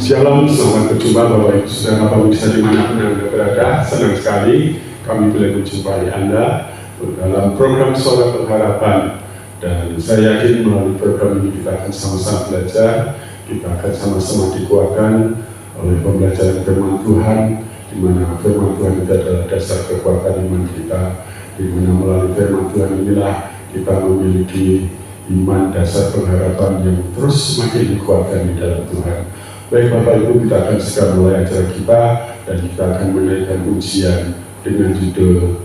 Shalom, selamat berjumpa Bapak Ibu Saudara pemirsa dimanapun Anda berada. Senang sekali kami boleh menjumpai Anda dalam program Suara Pengharapan. Dan saya yakin melalui program ini kita akan sama-sama belajar, kita akan sama-sama dikuatkan oleh pembelajaran firman Tuhan, di mana firman Tuhan itu adalah dasar kekuatan iman kita, di mana melalui firman Tuhan inilah kita memiliki iman dasar pengharapan yang terus semakin dikuatkan di dalam Tuhan. Baik Bapak Ibu, kita akan segera mulai acara kita dan kita akan menaikkan ujian dengan judul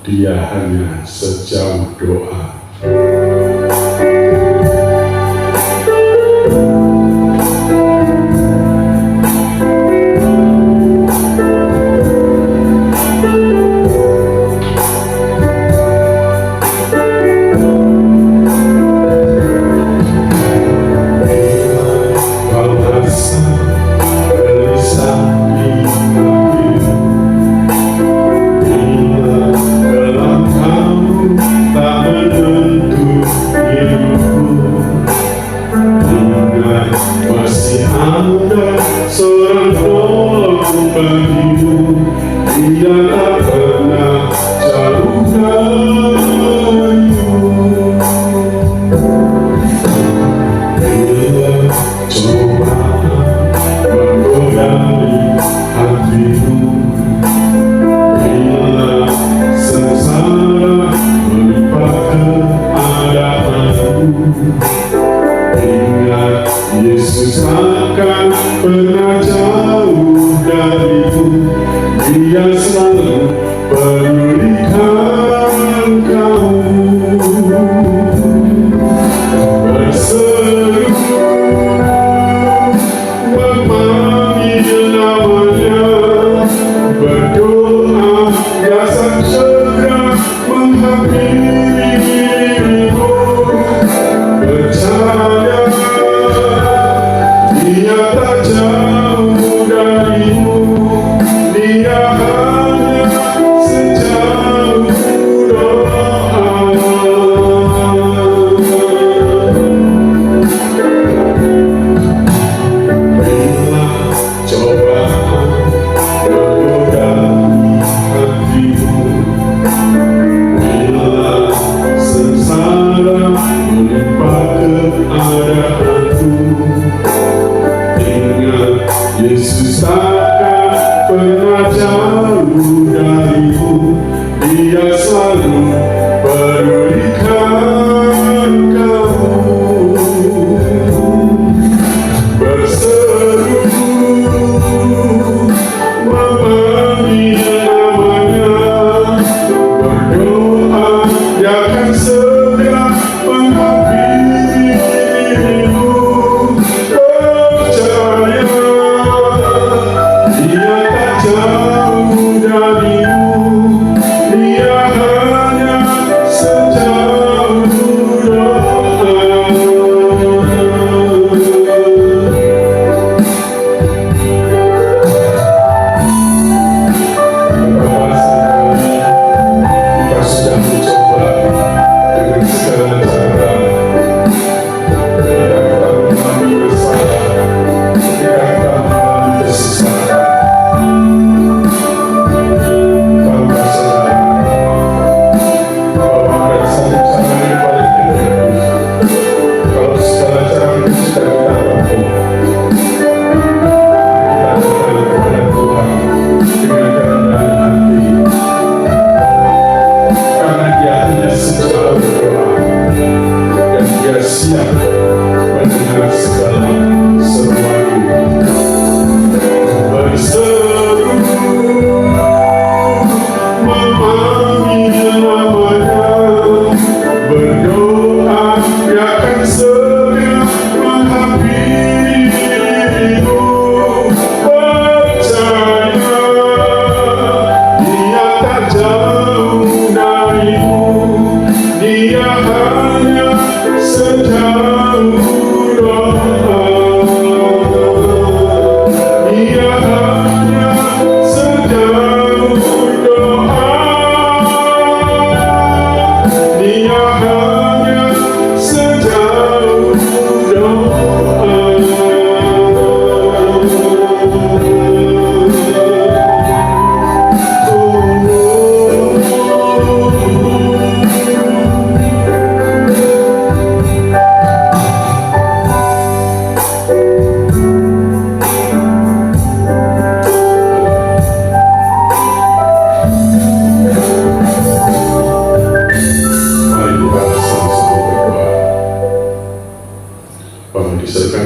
Dia Hanya Sejauh Doa.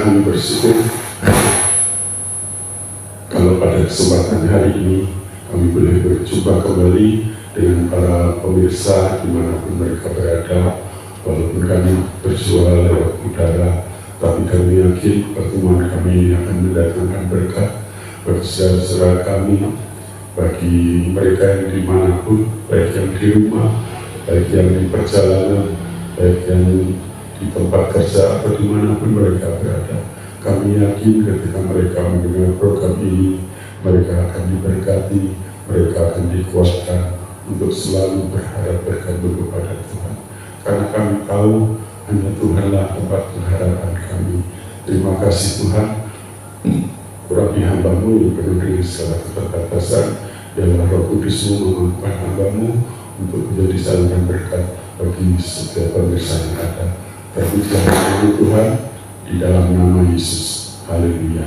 kami bersyukur kalau pada kesempatan hari ini kami boleh berjumpa kembali dengan para pemirsa dimanapun mereka berada. Walaupun kami berjual lewat udara, tapi kami yakin pertemuan kami akan mendatangkan berkat bagi saudara kami, bagi mereka yang dimanapun, baik yang di rumah, baik yang di perjalanan, baik yang di tempat kerja atau dimanapun mereka berada. Kami yakin ketika mereka mendengar program ini, mereka akan diberkati, mereka akan dikuatkan untuk selalu berharap bergantung kepada Tuhan. Karena kami tahu hanya Tuhanlah tempat pengharapan kami. Terima kasih Tuhan. Kami hamba-Mu yang penuh dengan segala keterbatasan, biarlah Roh Kudus-Mu memampukan hamba-Mu untuk menjadi saluran berkat bagi setiap pemirsa yang ada. Terpujilah Tuhan di dalam nama Yesus. Haleluya.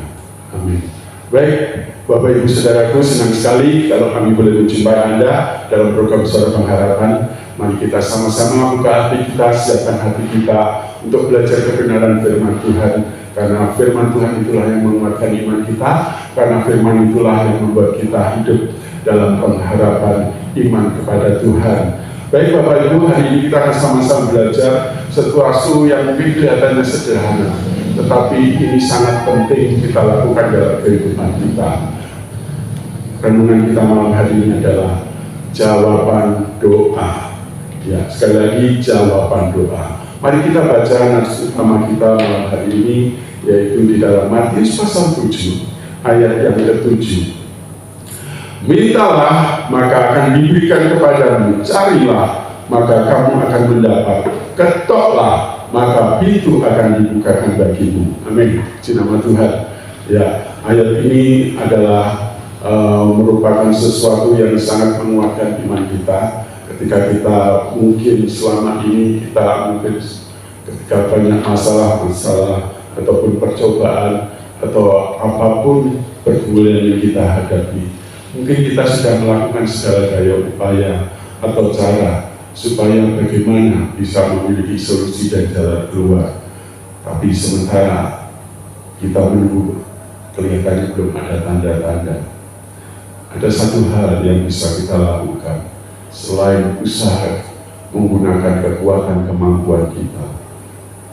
Amin. Baik, Bapak Ibu Saudaraku, senang sekali kalau kami boleh menjumpai Anda dalam program Suara Pengharapan. Mari kita sama-sama buka hati kita, siapkan hati kita untuk belajar kebenaran firman Tuhan. Karena firman Tuhan itulah yang menguatkan iman kita, karena firman itulah yang membuat kita hidup dalam pengharapan iman kepada Tuhan. Baik Bapak Ibu, hari ini kita akan sama-sama belajar sesuatu yang mungkin kelihatannya sederhana, tetapi ini sangat penting kita lakukan dalam kehidupan kita. Renungan kita malam hari ini adalah jawaban doa. Ya, sekali lagi jawaban doa. Mari kita baca nats utama kita malam hari ini, yaitu di dalam Matius pasal 7 ayat yang ke-7. Mintalah maka akan diberikan kepadamu, carilah maka kamu akan mendapat, ketoklah maka pintu akan dibukakan bagimu. Amin. Di nama Tuhan. Ya, ayat ini adalah merupakan sesuatu yang sangat menguatkan iman kita. Ketika kita mungkin selama ini ketika banyak masalah-masalah ataupun percobaan atau apapun pergumulan yang kita hadapi, mungkin kita sudah melakukan segala daya upaya atau cara supaya bagaimana bisa memiliki solusi dan jalan keluar. Tapi sementara kita menunggu, kelihatannya belum ada tanda-tanda. Ada satu hal yang bisa kita lakukan selain usaha menggunakan kekuatan kemampuan kita.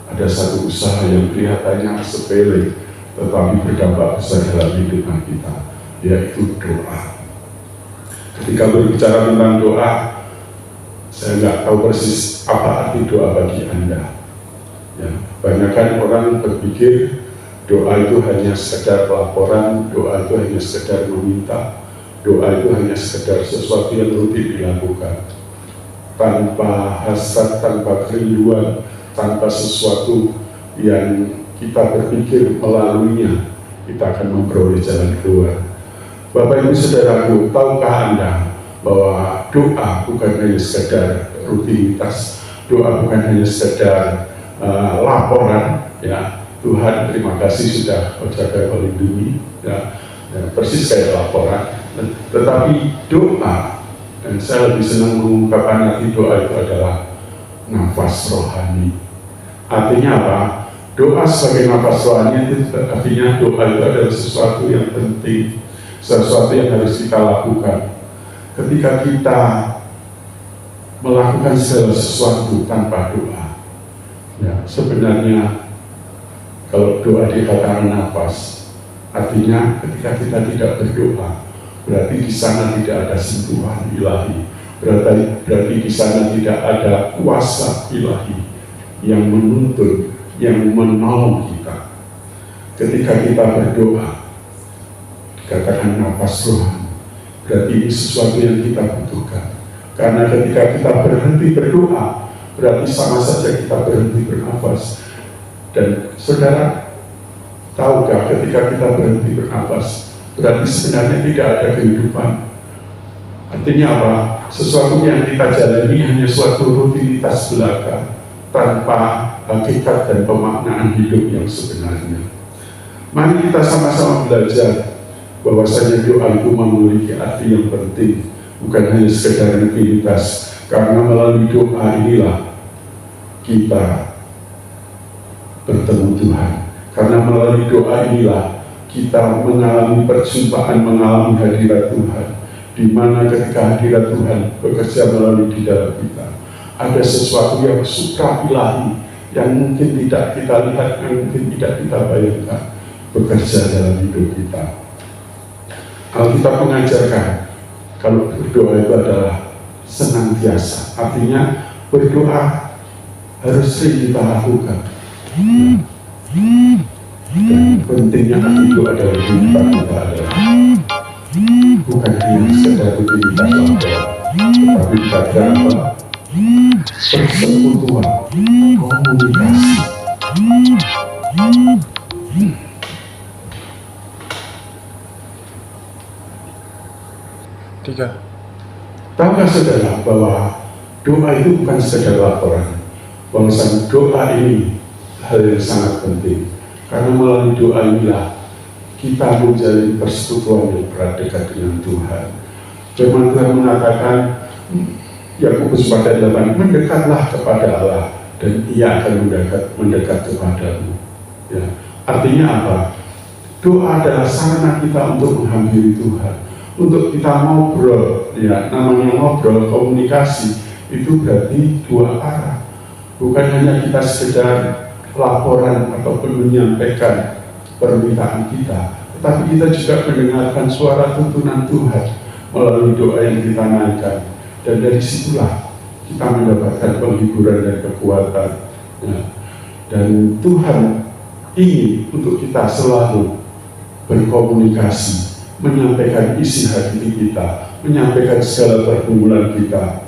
Ada satu usaha yang kelihatannya sepele tetapi berdampak besar dalam kehidupan kita, yaitu doa. Ketika berbicara tentang doa, saya nggak tahu persis apa arti doa bagi Anda. Ya, banyakkan orang berpikir doa itu hanya sekedar pelaporan, doa itu hanya sekedar meminta, doa itu hanya sekedar sesuatu yang rutin dilakukan, tanpa hasrat, tanpa kerinduan, tanpa sesuatu yang kita berpikir melaluinya kita akan memperoleh jalan keluar. Bapak Ibu Saudaraku, tahukah Anda bahwa doa bukan hanya sekedar rutinitas, doa bukan hanya sekedar laporan, ya Tuhan terima kasih sudah jaga melindungi, ya persis kayak laporan. Tetapi doa, dan saya lebih senang mengungkapkan arti doa itu adalah nafas rohani. Artinya apa? Doa sebagai nafas rohani itu artinya doa itu adalah sesuatu yang penting, sesuatu yang harus kita lakukan. Ketika kita melakukan segala sesuatu tanpa doa, ya sebenarnya kalau doa dikatakan nafas, artinya ketika kita tidak berdoa, berarti di sana tidak ada sentuhan ilahi, berarti di sana tidak ada kuasa ilahi yang menuntun, yang menolong kita. Ketika kita berdoa, dikatakan nafas rohani, berarti ini sesuatu yang kita butuhkan. Karena ketika kita berhenti berdoa, berarti sama saja kita berhenti bernafas. Dan saudara, tahukah ketika kita berhenti bernafas, berarti sebenarnya tidak ada kehidupan. Artinya apa? Sesuatu yang kita jalani hanya suatu rutinitas belaka, tanpa hakikat dan pemaknaan hidup yang sebenarnya. Mari kita sama-sama belajar bahwasanya doa itu memiliki arti yang penting, bukan hanya sekedar rutinitas. Karena melalui doa inilah kita bertemu Tuhan. Karena melalui doa inilah kita mengalami perjumpaan, mengalami hadirat Tuhan, di mana ketika hadirat Tuhan bekerja melalui di dalam kita, ada sesuatu yang supra ilahi yang mungkin tidak kita lihat, yang mungkin tidak kita bayangkan bekerja dalam hidup kita. Alkitab mengajarkan kalau berdoa itu adalah senantiasa, artinya berdoa harus sering kita lakukan. Dan pentingnya itu adalah kehidupan kita adalah bukan hanya sekedar rutinitas lapor, tetapi kita apa? Persekutuan, komunikasi. Tiga. Tahukah saudara bahwa doa itu bukan sekedar laporan, bahwa doa ini hal yang sangat penting. Karena melalui doa inilah kita menjalin persekutuan yang berat dekat dengan Tuhan. Firman Tuhan mengatakan, Yakobus pasal 8, mendekatlah kepada Allah dan Ia akan mendekat kepadamu. Ya, artinya apa? Doa adalah sarana kita untuk menghampiri Tuhan, untuk kita ngobrol. Ya, namanya ngobrol, komunikasi itu berarti dua arah. Bukan hanya kita sekedar laporan ataupun menyampaikan permintaan kita, tetapi kita juga mendengarkan suara tuntunan Tuhan melalui doa yang kita naikkan, dan dari situlah kita mendapatkan penghiburan dan kekuatan. Nah, dan Tuhan ingin untuk kita selalu berkomunikasi, menyampaikan isi hati kita, menyampaikan segala pergumulan kita.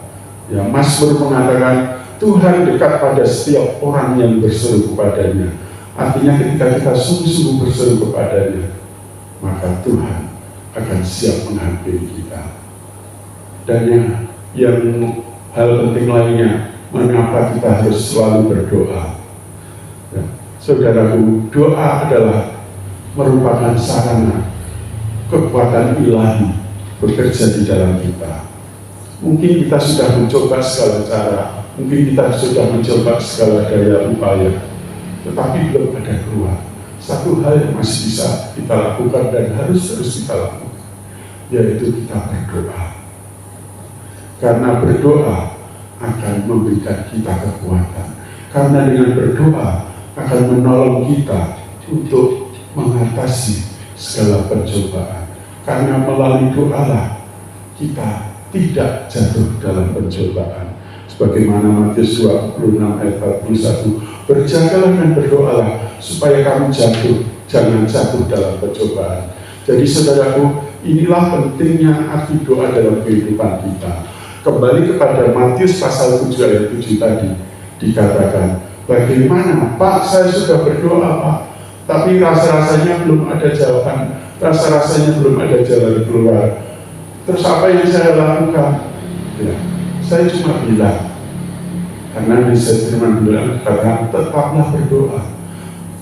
Ya, Mazmur mengatakan Tuhan dekat pada setiap orang yang berseru kepadanya. Artinya ketika kita sungguh-sungguh berseru kepadanya, maka Tuhan akan siap menghampiri kita. Dan yang hal penting lainnya, mengapa kita harus selalu berdoa. Ya, saudaraku, doa adalah merupakan sarana kekuatan ilahi bekerja di dalam kita. Mungkin kita sudah mencoba segala cara, mungkin kita sudah mencoba segala daya upaya, tetapi belum ada keluar. Satu hal yang masih bisa kita lakukan dan harus terus kita lakukan, yaitu kita berdoa. Karena berdoa akan memberikan kita kekuatan. Karena dengan berdoa akan menolong kita untuk mengatasi segala pencobaan. Karena melalui doalah kita tidak jatuh dalam pencobaan. Sebagaimana Matius 26 ayat 41, berjagalah dan berdoalah supaya kamu jangan jatuh dalam pencobaan. Jadi saudaraku, inilah pentingnya arti doa dalam kehidupan kita. Kembali kepada Matius pasal 7 ayat 7 tadi, dikatakan, bagaimana Pak, saya sudah berdoa Pak, tapi rasa-rasanya belum ada jawaban, rasa-rasanya belum ada jalan keluar. Terus apa yang saya lakukan? Ya, saya cuma bilang, karena bisa firman bilang, katakan tetaplah berdoa.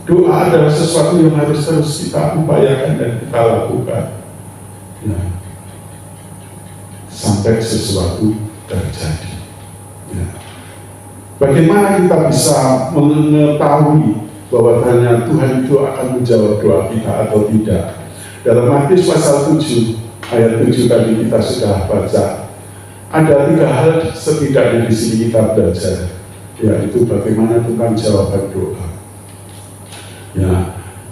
Doa adalah sesuatu yang harus terus kita upayakan dan kita lakukan. Ya, sampai sesuatu terjadi. Ya. Bagaimana kita bisa mengetahui bahwa ternyata Tuhan itu akan menjawab doa kita atau tidak? Dalam Matius pasal 7 ayat 7 tadi kita sudah baca, ada 3 hal setidaknya di sini kita belajar, yaitu bagaimana tentang jawaban doa. Ya,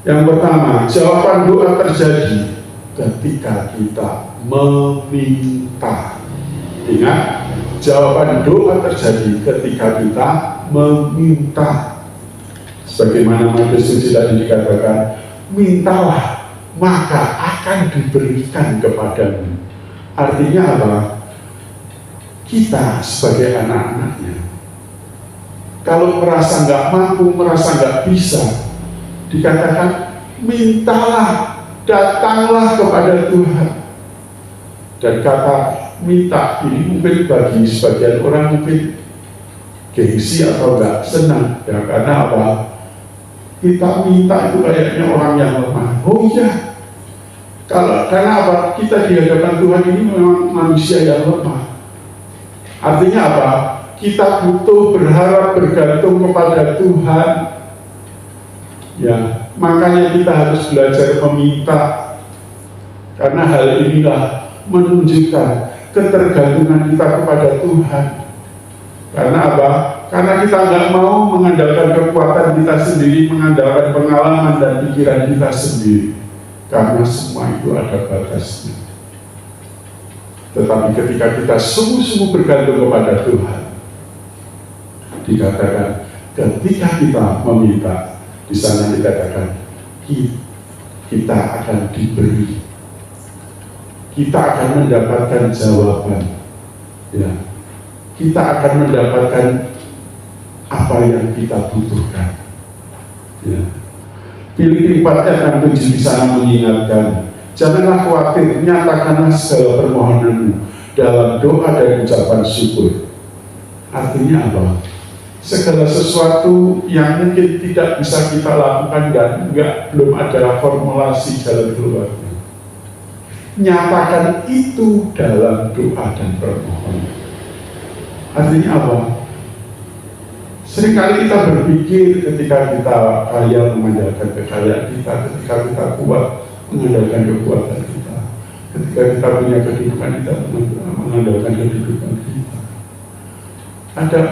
yang pertama, jawaban doa terjadi ketika kita meminta. Ingat, jawaban doa terjadi ketika kita meminta. Sebagaimana Matius 7 tadi dikatakan, mintalah maka akan diberikan kepadamu. Artinya apa? Kita sebagai anak-anaknya, kalau merasa nggak mampu, merasa nggak bisa, dikatakan mintalah, datanglah kepada Tuhan. Dan kata minta ini mungkin bagi sebagian orang mungkin gengsi atau nggak senang, ya, karena apa? Kita minta itu kayaknya orang yang lemah. Oh iya, karena apa? Kita di hadapan Tuhan ini memang manusia yang lemah. Artinya apa? Kita butuh berharap, bergantung kepada Tuhan. Ya, makanya kita harus belajar meminta, karena hal inilah menunjukkan ketergantungan kita kepada Tuhan. Karena apa? Karena kita nggak mau mengandalkan kekuatan kita sendiri, mengandalkan pengalaman dan pikiran kita sendiri, karena semua itu ada batasnya. Tetapi ketika kita sungguh-sungguh bergantung kepada Tuhan, dikatakan ketika kita meminta, di sana dikatakan kita akan diberi, kita akan mendapatkan jawaban, ya, kita akan mendapatkan apa yang kita butuhkan. Ya. Filipi 4 ayat 7 di sana mengingatkan, janganlah khawatir, nyatakanlah segala permohonanmu dalam doa dan ucapan syukur. Artinya apa? Segala sesuatu yang mungkin tidak bisa kita lakukan dan belum ada formulasi jalan keluarnya, nyatakan itu dalam doa dan permohonan. Artinya apa? Seringkali kita berpikir ketika kita kaya mengandalkan kekayaan kita, ketika kita kuat mengandalkan kekuatan kita, ketika kita punya kedudukan kita mengandalkan kedudukan kita.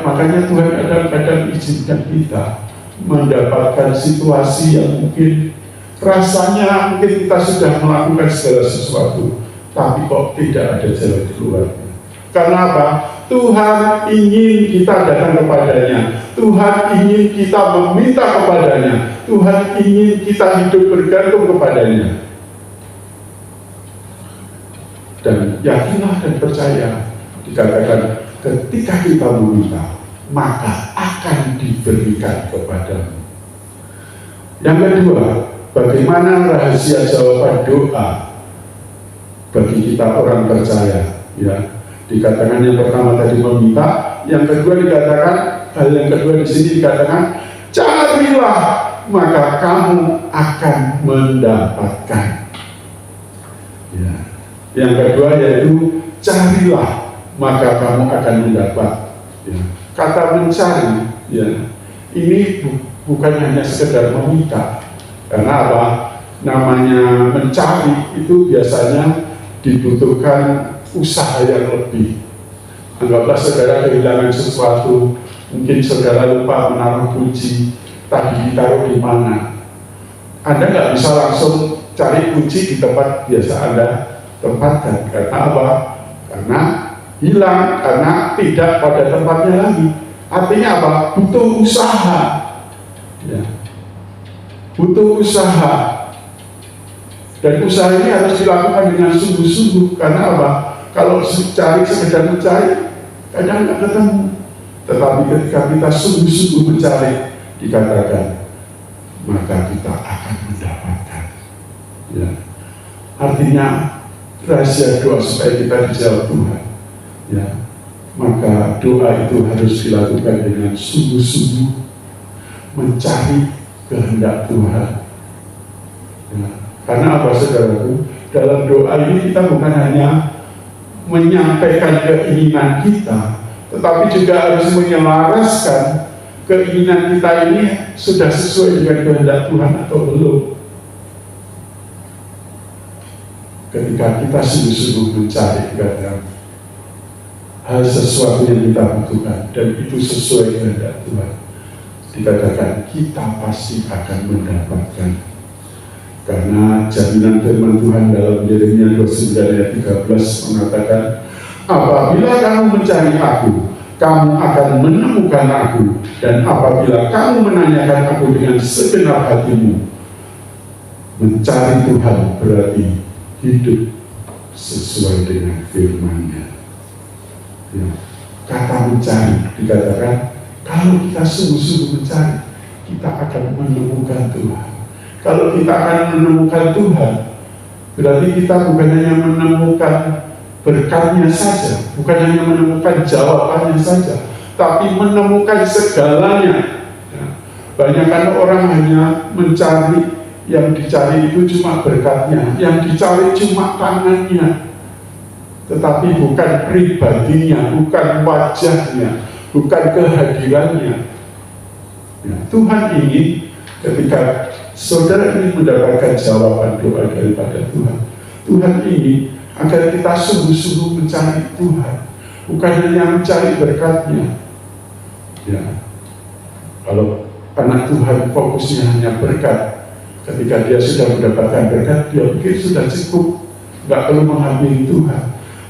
Makanya Tuhan kadang-kadang izinkan kita mendapatkan situasi yang mungkin rasanya mungkin kita sudah melakukan segala sesuatu, tapi kok tidak ada jalan keluarnya. Karena apa? Tuhan ingin kita datang kepadanya, Tuhan ingin kita meminta kepadanya, Tuhan ingin kita hidup bergantung kepadanya. Dan yakinlah dan percaya, dikatakan ketika kita meminta, maka akan diberikan kepadamu. Yang kedua, bagaimana rahasia jawaban doa bagi kita orang percaya? Ya, dikatakan yang pertama tadi meminta, yang kedua dikatakan, hal yang kedua di sini dikatakan, carilah maka kamu akan mendapatkan. Ya. Yang kedua yaitu carilah maka kamu akan mendapat. Ya. Kata mencari, ya, ini bukan hanya sekedar meminta. Karena apa? Namanya mencari itu biasanya dibutuhkan usaha yang lebih. Anggaplah saudara kehilangan sesuatu, mungkin saudara lupa menaruh kunci, tadi ditaruh di mana. Anda nggak bisa langsung cari kunci di tempat biasa Anda tempatkan. Karena apa? Karena hilang, karena tidak pada tempatnya lagi. Artinya apa? Butuh usaha. Ya. Butuh usaha. Dan usaha ini harus dilakukan dengan sungguh-sungguh. Karena apa? Kalau cari sekedar mencari, kadang nggak ketemu. Tetapi ketika kita sungguh-sungguh mencari, dikatakan, maka kita akan mendapatkan. Ya. Artinya rahasia doa supaya kita dijawab Tuhan. Ya. Maka doa itu harus dilakukan dengan sungguh-sungguh mencari kehendak Tuhan. Ya. Karena apa saudaraku? Dalam doa ini kita bukan hanya menyampaikan keinginan kita, tetapi juga harus menyelaraskan keinginan kita ini sudah sesuai dengan kehendak Tuhan atau belum. Ketika kita sungguh-sungguh mencari kehendak hal sesuatu yang kita butuhkan dan itu sesuai kehendak Tuhan, dikatakan kita pasti akan mendapatkan. Karena jaminan firman Tuhan dalam Yeremia 29 ayat 13 mengatakan, apabila kamu mencari aku, kamu akan menemukan aku, dan apabila kamu menanyakan aku dengan segenap hatimu. Mencari Tuhan berarti hidup sesuai dengan firman-Nya. Ya. Kata mencari dikatakan, kalau kita sungguh-sungguh mencari, kita akan menemukan Tuhan. Kalau kita akan menemukan Tuhan, berarti kita bukan hanya menemukan berkat-Nya saja, bukan hanya menemukan jawabannya saja, tapi menemukan segalanya. Ya. Banyakkan orang hanya mencari, yang dicari itu cuma berkat-Nya, yang dicari cuma tangannya, tetapi bukan pribadinya, bukan wajahnya, bukan kehadirannya. Ya. Tuhan ingin Ketika saudara ini mendapatkan jawaban doa daripada Tuhan, Tuhan ini agar kita sungguh-sungguh mencari Tuhan, bukan hanya mencari berkat-Nya. Ya, kalau anak Tuhan fokusnya hanya berkat, ketika dia sudah mendapatkan berkat, dia pikir sudah cukup, nggak perlu menghampiri Tuhan.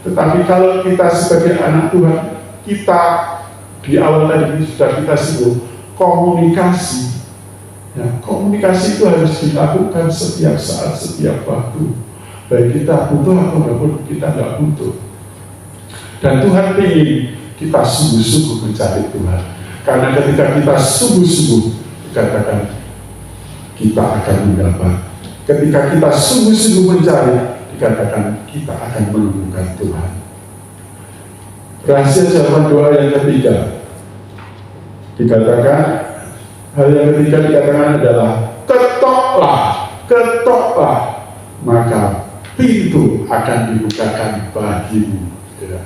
Tetapi kalau kita sebagai anak Tuhan, kita di awal tadi sudah kita sebut komunikasi. Ya, komunikasi itu harus dilakukan setiap saat, setiap waktu. Baik kita butuh ataupun kita nggak butuh. Dan Tuhan ingin kita sungguh-sungguh mencari Tuhan. Karena ketika kita sungguh-sungguh, dikatakan kita akan mendapat. Ketika kita sungguh-sungguh mencari, dikatakan kita akan menemukan Tuhan. Rahasia jawaban doa yang ketiga, dikatakan hal yang ketiga dikatakan adalah ketoklah, maka pintu akan dibukakan bagimu. Ya.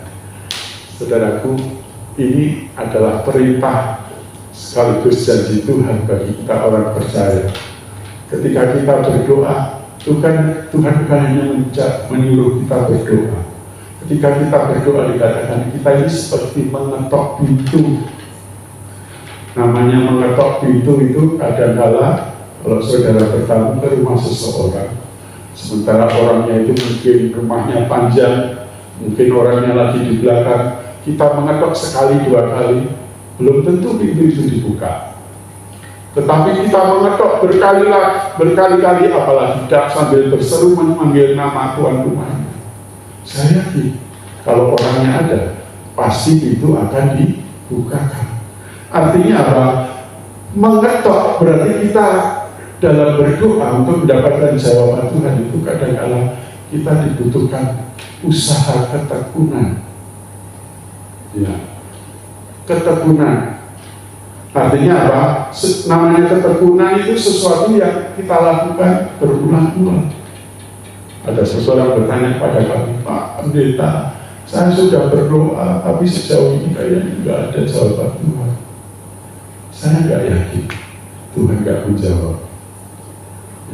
Saudaraku, ini adalah perintah sekaligus janji Tuhan bagi kita orang percaya. Ketika kita berdoa, Tuhan bukan hanya menyuruh kita berdoa. Ketika kita berdoa dikatakan kita ini seperti mengetok pintu. Namanya mengetok pintu itu kadang-kala kalau saudara bertamu ke rumah seseorang, sementara orangnya itu mungkin rumahnya panjang, mungkin orangnya lagi di belakang, kita mengetok sekali dua kali, belum tentu pintu itu dibuka. Tetapi kita mengetok berkali-kali, apalagi tidak sambil berseru memanggil nama tuan rumahnya. Saya yakin kalau orangnya ada, pasti pintu akan dibukakan. Artinya apa? Mengetok berarti kita dalam berdoa untuk mendapatkan jawaban Tuhan itu kadang-kala kita dibutuhkan usaha ketekunan. Ya, ketekunan. Artinya apa? Namanya ketekunan itu sesuatu yang kita lakukan berulang-ulang. Ada seseorang bertanya kepada kami, Pak Pendeta, saya sudah berdoa, tapi sejauh ini kayaknya nggak ada jawaban Tuhan. Saya nggak yakin Tuhan nggak menjawab.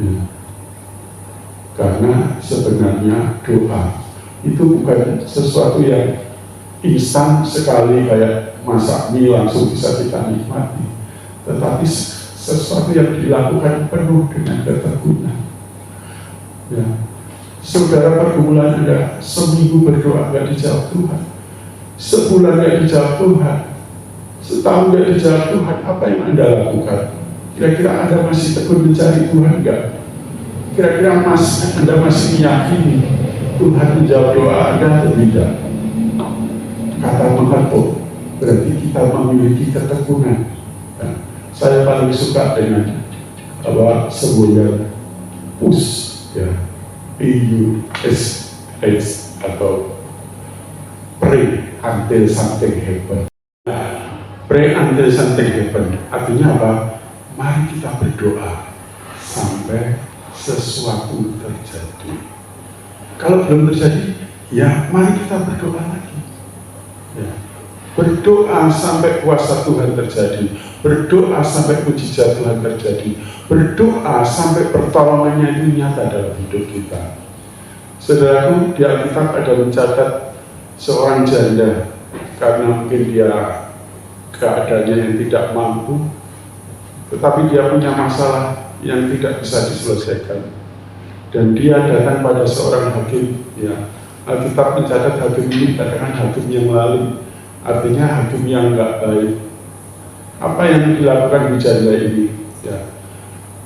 Ya. Karena sebenarnya doa itu bukan sesuatu yang instan sekali kayak masak mie langsung bisa kita nikmati, tetapi sesuatu yang dilakukan penuh dengan ketekunan. Ya. Saudara pergumulan Anda seminggu berdoa nggak dijawab Tuhan, sebulan nggak dijawab Tuhan, setahun nggak dijawab Tuhan, apa yang Anda lakukan? Kira-kira Anda masih tekun mencari Tuhan nggak? Kira-kira Anda masih meyakini Tuhan menjawab doa Anda atau tidak? Kata mengetuk berarti kita memiliki ketekunan. Nah, saya paling suka dengan sebuah push, ya, PUSH atau pray until something happen. Pray until something happen artinya apa? Mari kita berdoa sampai sesuatu terjadi. Kalau belum terjadi, ya mari kita berdoa lagi. Ya. Berdoa sampai kuasa Tuhan terjadi, berdoa sampai mujizat Tuhan terjadi, berdoa sampai pertolongannya itu nyata dalam hidup kita. Saudaraku, di Alkitab ada mencatat seorang janda karena mungkin dia keadaannya yang tidak mampu, tetapi dia punya masalah yang tidak bisa diselesaikan, dan dia datang pada seorang hakim. Ya, Alkitab mencatat hakim ini katakan hakim yang lalim, artinya hakim yang nggak baik. Apa yang dilakukan di janda ini? Ya,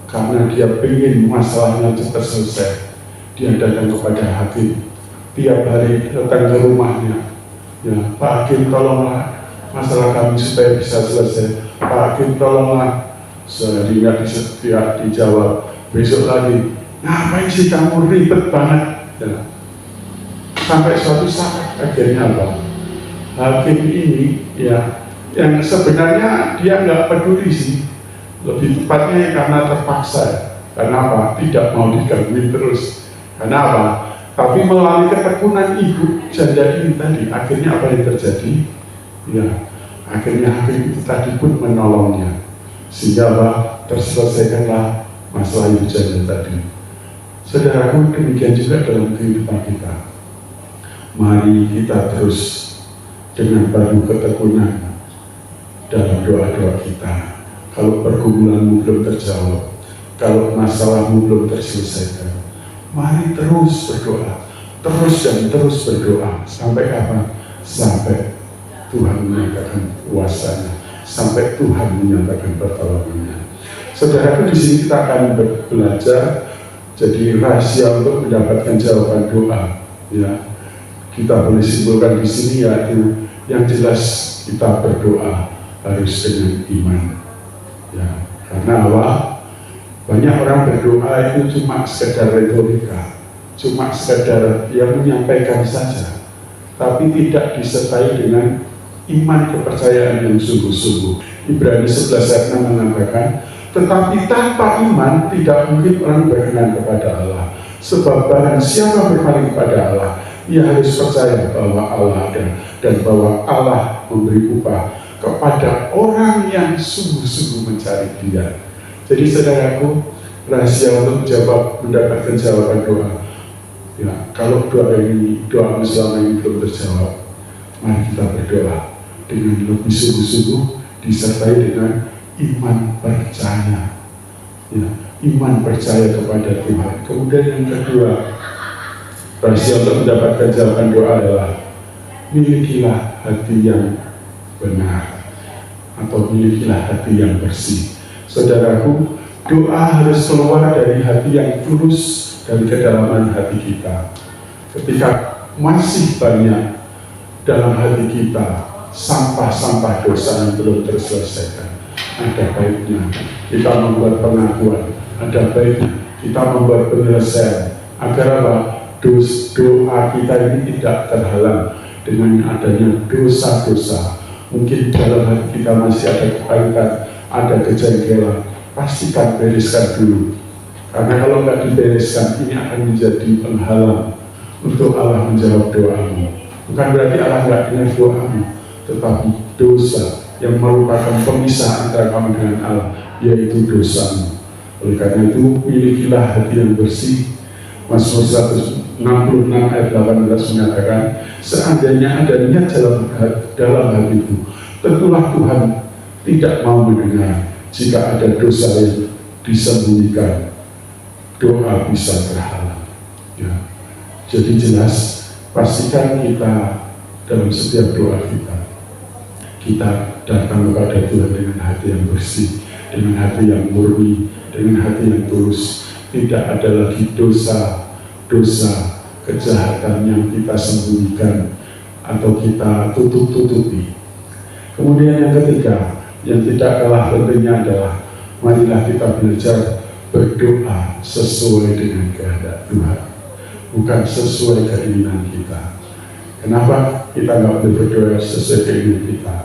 karena dia ingin masalahnya cepat selesai, dia datang kepada hakim. Tiap hari datang ke rumahnya. Ya, Pak Hakim, tolonglah masalah kami supaya bisa selesai. Pak Hakim, tolonglah. Sehari nggak dijawab. Besok lagi, ngapain sih kamu ribet banget? Ya. Sampai suatu saat akhirnya apa? Hakim ini, ya, yang sebenarnya dia nggak peduli sih, lebih tepatnya karena terpaksa. Karena apa? Tidak mau digangguin terus. Karena apa? Tapi melalui ketekunan ibu janda ini tadi, akhirnya apa yang terjadi? Ya, akhirnya hakim itu tadi pun menolongnya. sehingga terselesaikanlah masalah hujan tadi. Saudaraku, demikian juga dalam kehidupan kita. Mari kita terus dengan penuh ketekunan dalam doa-doa kita. Kalau pergumulanmu belum terjawab, kalau masalahmu belum terselesaikan, mari terus berdoa, terus dan terus berdoa. Sampai kapan? Sampai Tuhan menyatakan kuasanya, sampai Tuhan menyatakan pertolongannya. Saudaraku, di sini kita akan belajar jadi rahasia untuk mendapatkan jawaban doa. Ya, kita boleh simpulkan di sini yaitu yang jelas kita berdoa harus dengan iman. Ya, karena apa? Banyak orang berdoa itu cuma sekedar retorika, cuma sekedar yang menyampaikan saja, tapi tidak disertai dengan iman kepercayaan yang sungguh-sungguh. Ibrani 11 ayat 6 mengatakan, tetapi tanpa iman tidak mungkin orang berkenan kepada Allah. Sebab barang siapa berpaling kepada Allah, ia harus percaya bahwa Allah ada dan bahwa Allah memberi upah kepada orang yang sungguh-sungguh mencari Dia. Jadi saudaraku, rahasia untuk mendapatkan jawaban doa. Ya, kalau doa selama ini belum terjawab, mari kita berdoa dengan lebih sungguh-sungguh disertai dengan iman percaya. Ya, iman percaya kepada Tuhan. Kemudian yang kedua, rahasia untuk mendapatkan jawaban doa adalah milikilah hati yang benar atau milikilah hati yang bersih. Saudaraku, doa harus keluar dari hati yang tulus, dari kedalaman hati kita. Ketika masih banyak dalam hati kita sampah-sampah dosa yang belum terselesaikan, ada baiknya kita membuat pengakuan, ada baiknya kita membuat penyelesaian agar apa? Doa kita ini tidak terhalang dengan adanya dosa-dosa. Mungkin dalam hati kita masih ada kepahitan, ada kejengkelan, pastikan bereskan dulu. Karena kalau nggak dibereskan, ini akan menjadi penghalang untuk Allah menjawab doamu. Bukan berarti Allah nggak dengar doamu, tetapi dosa yang merupakan pemisah antara kamu dengan Allah, yaitu dosamu. Oleh karena itu, milikilah hati yang bersih. Mazmur 166 ayat 18 mengatakan, seandainya ada niat dalam hatiku, tentulah Tuhan tidak mau mendengar. Jika ada dosa yang disembunyikan, doa bisa terhalang. Ya. Jadi jelas, pastikan kita dalam setiap doa kita datang kepada Tuhan dengan hati yang bersih, dengan hati yang murni, dengan hati yang tulus. Tidak ada lagi dosa kejahatan yang kita sembunyikan atau kita tutup-tutupi. Kemudian yang ketiga, yang tidak kalah pentingnya adalah marilah kita belajar berdoa sesuai dengan kehendak Tuhan, bukan sesuai keinginan kita. Kenapa kita nggak boleh berdoa sesuai keinginan kita?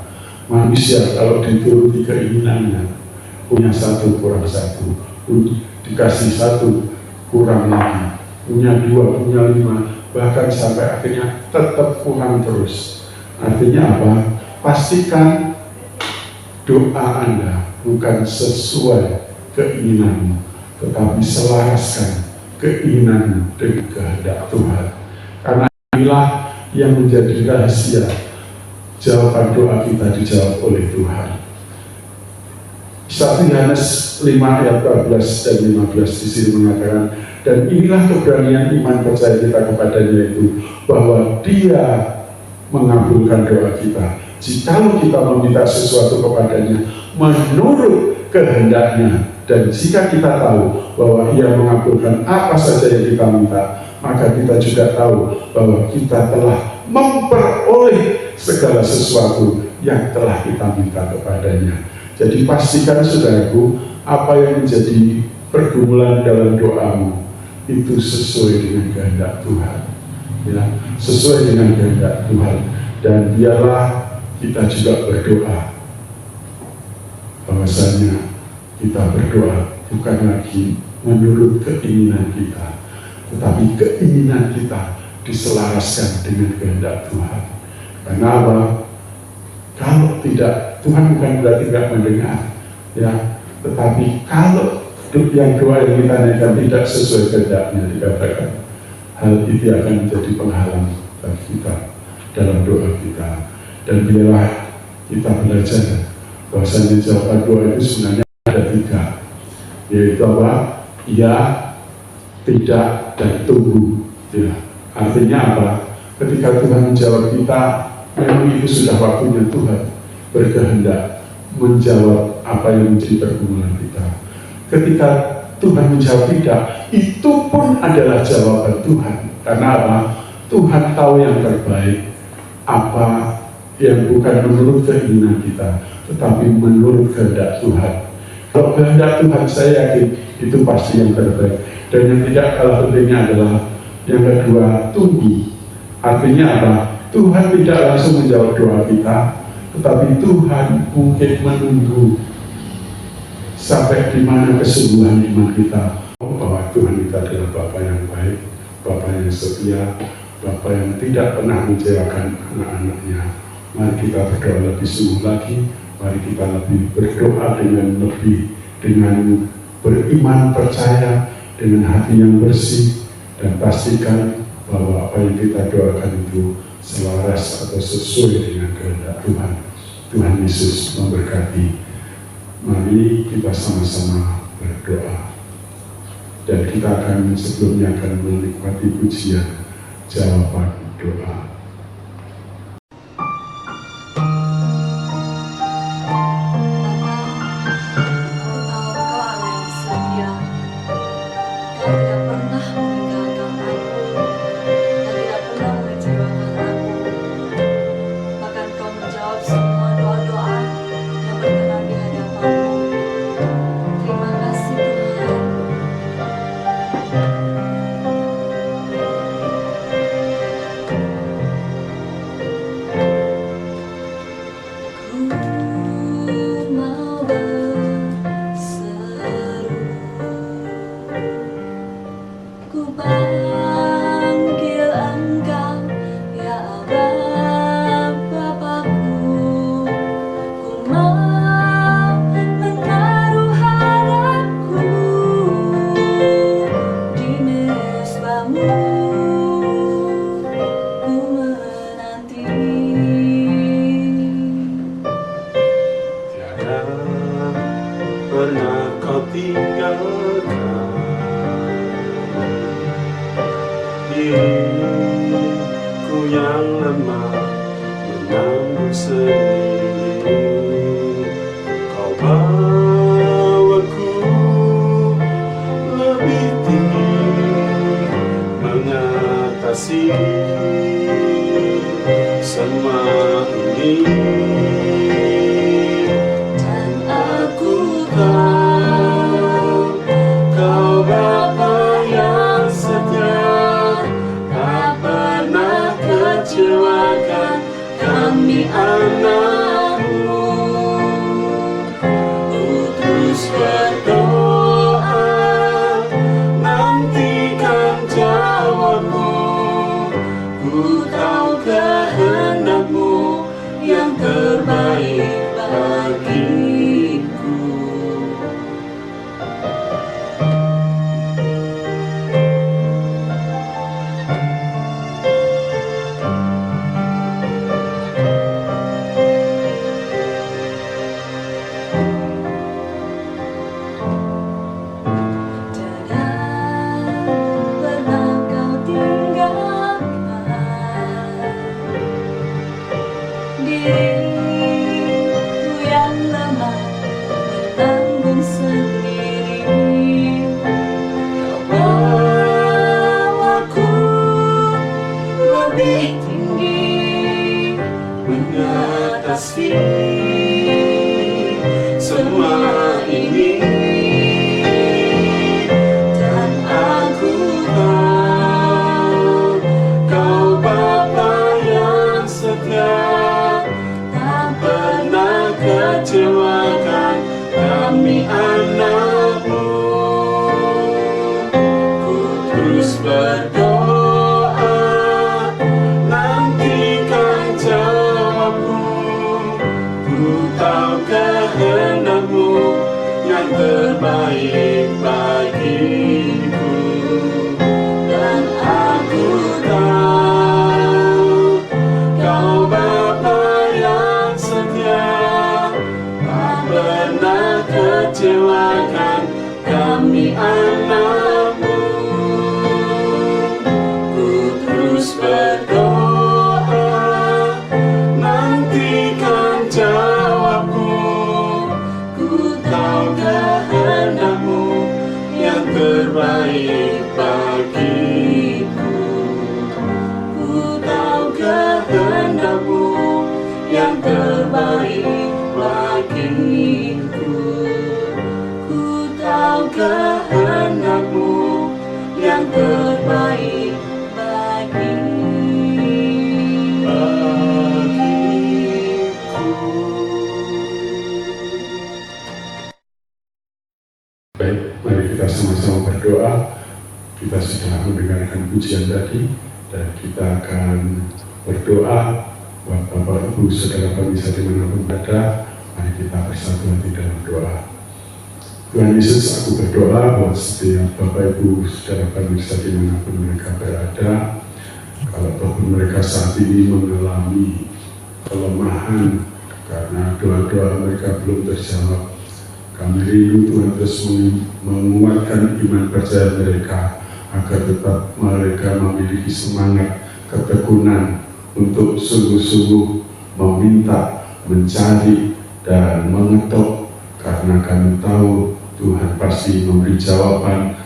Manusia kalau dituruti keinginannya, punya satu kurang satu, dikasih satu kurang lagi, punya dua, punya lima, bahkan sampai akhirnya tetap kurang terus. Artinya apa? Pastikan doa Anda bukan sesuai keinginanmu, tetapi selaraskan keinginanmu dengan kehendak Tuhan. Karena inilah yang menjadi rahasia jawaban doa kita dijawab oleh Tuhan. 1 Yohanes 5 ayat 14 dan 15 di sini mengatakan, dan inilah keberanian iman percaya kita kepadanya itu, bahwa Dia mengabulkan doa kita jikalau kita meminta sesuatu kepadanya menurut kehendaknya. Dan jika kita tahu bahwa Ia mengabulkan apa saja yang kita minta, maka kita juga tahu bahwa kita telah memperoleh segala sesuatu yang telah kita minta kepadanya. Jadi pastikan saudaraku, apa yang menjadi pergumulan dalam doamu itu sesuai dengan kehendak Tuhan, ya, sesuai dengan kehendak Tuhan. Dan biarlah kita juga berdoa bahwasanya kita berdoa bukan lagi menurut keinginan kita, tetapi keinginan kita diselaraskan dengan kehendak Tuhan. Karena apa? Kalau tidak, Tuhan bukan berarti tidak mendengar, ya. Tetapi kalau yang doa yang kita naikkan tidak sesuai kehendaknya, dikatakan hal itu akan menjadi penghalang bagi kita dalam doa kita. Dan biarlah kita belajar bahwasanya jawaban doa itu sebenarnya ada 3, yaitu apa? Ya, tidak, dan tunggu. Ya, artinya apa? Ketika Tuhan menjawab kita, memang itu sudah waktunya Tuhan berkehendak menjawab apa yang menjadi pergumulan kita. Ketika Tuhan menjawab tidak, itu pun adalah jawaban Tuhan. Karena apa? Tuhan tahu yang terbaik, apa yang bukan menurut keinginan kita, tetapi menurut kehendak Tuhan. Kalau kehendak Tuhan, saya yakin itu pasti yang terbaik. Dan yang tidak kalah pentingnya adalah yang kedua, tunggu. Artinya apa? Tuhan tidak langsung menjawab doa kita, tetapi Tuhan mungkin menunggu sampai di mana kesungguhan iman kita, bahwa Tuhan kita adalah Bapa yang baik, Bapa yang setia, Bapa yang tidak pernah mengecewakan anak-anaknya. Mari kita berdoa lebih sungguh lagi, mari kita lebih berdoa dengan beriman, percaya, dengan hati yang bersih, dan pastikan bahwa apa yang kita doakan itu selaras atau sesuai dengan kehendak Tuhan. Tuhan Yesus memberkati. Mari kita sama-sama berdoa. Dan kita akan sebelumnya akan menikmati pujian jawaban doa. Diriku yang lemah menanggung sendiri, Kau bawaku lebih tinggi, mengatasi semua ini. Dan aku tahu Kau Bapa yang setia, tak pernah kecewakan kami anak-Mu. Ku terus berdoa, nantikan jawab-Mu. Ku tahu kehendak-Mu yang terbaik bagiku. Diriku yang lemah menanggung sendiri, Kau bawaku lebih tinggi, mengatasi semua ini. Dan aku tahu Kau Bapa yang setia, kecewakan kami anak-Mu. Ku terus berdoa, nantikan jawab-Mu. Ku tahu kehendak-Mu yang terbaik bagiku. Dan aku tahu Kau Bapa yang setia, tak pernah kecewakan kami anak-Mu. Ku terus berdoa, nantikan jawabmu. Ku tahu kehendak-Mu yang terbaik bagiku. Ku tahu kehendak-Mu yang terbaik bagiku. Ku tahu kehendak-Mu yang terbaik bagiku. Baik, mari kita sama-sama berdoa. Kita sudah mendengarkan pujian tadi dan kita akan berdoa buat Bapak Ibu Saudara pemirsa dimanapun berada. Mari kita bersatu hati dalam doa. Tuhan Yesus, aku berdoa buat setiap Bapak Ibu Saudara pemirsa dimanapun mereka berada. Kalau ataupun mereka saat ini mengalami kelemahan karena doa-doa mereka belum terjawab, kami rindu Tuhan terus menguatkan iman percaya mereka agar tetap mereka memiliki semangat ketekunan untuk sungguh-sungguh meminta, mencari, dan mengetuk, karena kami tahu Tuhan pasti memberi jawaban.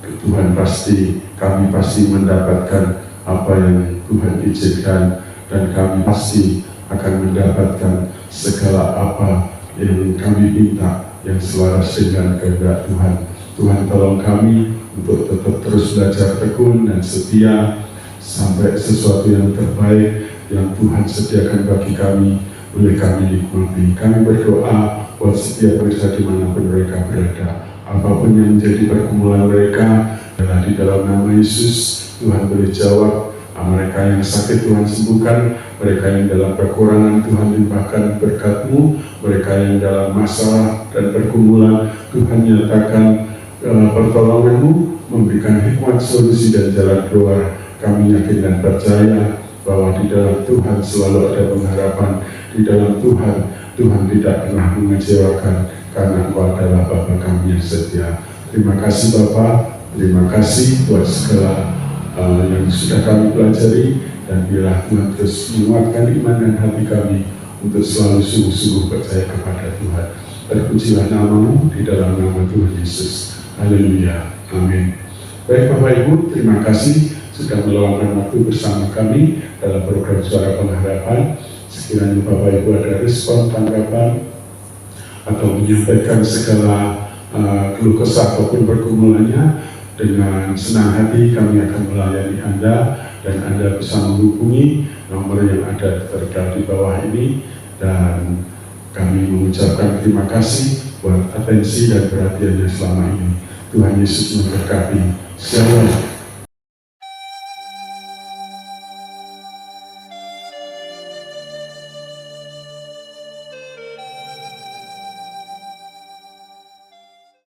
Tuhan pasti, kami pasti mendapatkan apa yang Tuhan izinkan, dan kami pasti akan mendapatkan segala apa yang kami minta yang selaras dengan kehendak Tuhan. Tuhan tolong kami untuk tetap terus belajar tekun dan setia sampai sesuatu yang terbaik yang Tuhan sediakan bagi kami boleh kami nikmati. Kami berdoa buat setiap mereka dimanapun mereka berada, apapun yang menjadi pergumulan mereka, adalah di dalam nama Yesus Tuhan boleh jawab. Mereka yang sakit Tuhan sembuhkan, mereka yang dalam kekurangan Tuhan limpahkan berkat-Mu, mereka yang dalam masalah dan pergumulan Tuhan nyatakan pertolongan-Mu, memberikan hikmat, solusi dan jalan keluar. Kami yakin dan percaya bahwa di dalam Tuhan selalu ada pengharapan. Di dalam Tuhan, Tuhan tidak pernah mengecewakan, karena Engkau adalah Bapa kami yang setia. Terima kasih Bapa, terima kasih buat segala yang sudah kami pelajari, dan biarlah Tuhan terus menguatkan iman dan hati kami untuk selalu sungguh-sungguh percaya kepada Tuhan. Terpujilah nama-Mu di dalam nama Tuhan Yesus. Haleluya. Amin. Baik Bapak Ibu, terima kasih sudah meluangkan waktu bersama kami dalam program Suara Pengharapan. Sekiranya Bapak Ibu ada respon, tanggapan, atau menyampaikan segala keluh kesah ataupun pergumulannya, dengan senang hati kami akan melayani Anda, dan Anda bisa menghubungi nomor yang ada tertera di bawah ini, dan kami mengucapkan terima kasih buat atensi dan perhatiannya selama ini. Tuhan Yesus memberkati. Shalom.